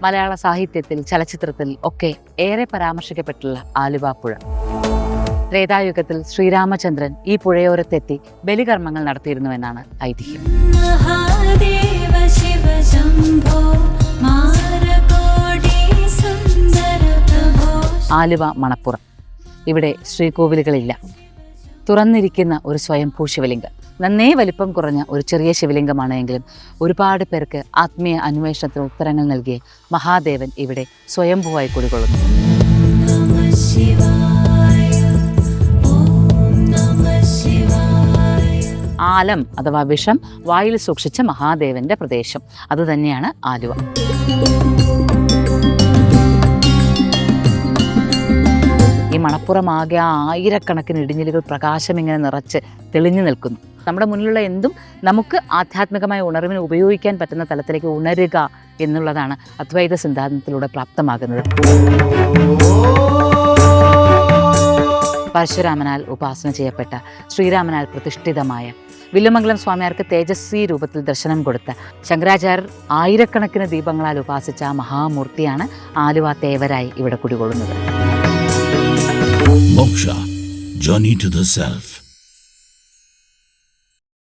മലയാള സാഹിത്യത്തിൽ, ചലച്ചിത്രത്തിൽ ഒക്കെ ഏറെ പരാമർശിക്കപ്പെട്ടുള്ള ആലുവാപ്പുഴ. ത്രേതായുഗത്തിൽ ശ്രീരാമചന്ദ്രൻ ഈ പുഴയോരത്തെത്തി ബലികർമ്മങ്ങൾ നടത്തിയിരുന്നുവെന്നാണ് ഐതിഹ്യം. ആലുവ മണപ്പുറം. ഇവിടെ ശ്രീകോവിലുകളില്ല. തുറന്നിരിക്കുന്ന ഒരു സ്വയംഭൂ ശിവലിംഗം. നന്നേ വലിപ്പം കുറഞ്ഞ ഒരു ചെറിയ ശിവലിംഗമാണ് എങ്കിലും ഒരുപാട് പേർക്ക് ആത്മീയ അന്വേഷണത്തിന് ഉത്തരങ്ങൾ നൽകിയ മഹാദേവൻ ഇവിടെ സ്വയംഭൂവായി കുടികൊള്ളുന്നു. ആലം അഥവാ വിഷം വായിൽ സൂക്ഷിച്ച മഹാദേവന്റെ പ്രദേശം അതുതന്നെയാണ് ആലുവ. ഈ മണപ്പുറമാകെ ആയിരക്കണക്കിന് ഇടിഞ്ഞിലുകൾ പ്രകാശം ഇങ്ങനെ നിറച്ച് തെളിഞ്ഞു നിൽക്കുന്നു. നമ്മുടെ മുന്നിലുള്ള എന്തും നമുക്ക് ആധ്യാത്മികമായ ഉണർവിന് ഉപയോഗിക്കാൻ പറ്റുന്ന തലത്തിലേക്ക് ഉണരുക എന്നുള്ളതാണ് അദ്വൈത സിദ്ധാന്തത്തിലൂടെ പ്രാപ്തമാകുന്നത്. പരശുരാമനാൽ ഉപാസന ചെയ്യപ്പെട്ട, ശ്രീരാമനാൽ പ്രതിഷ്ഠിതമായ, വില്ലുമംഗലം സ്വാമിയാർക്ക് തേജസ്വി രൂപത്തിൽ ദർശനം കൊടുത്ത, ശങ്കരാചാര്യർ ആയിരക്കണക്കിന് ദീപങ്ങളാൽ ഉപാസിച്ച ആ മഹാമൂർത്തിയാണ് ആലുവ തേവരായി ഇവിടെ കുടികൊള്ളുന്നത്. Moksha, Journey to the Self.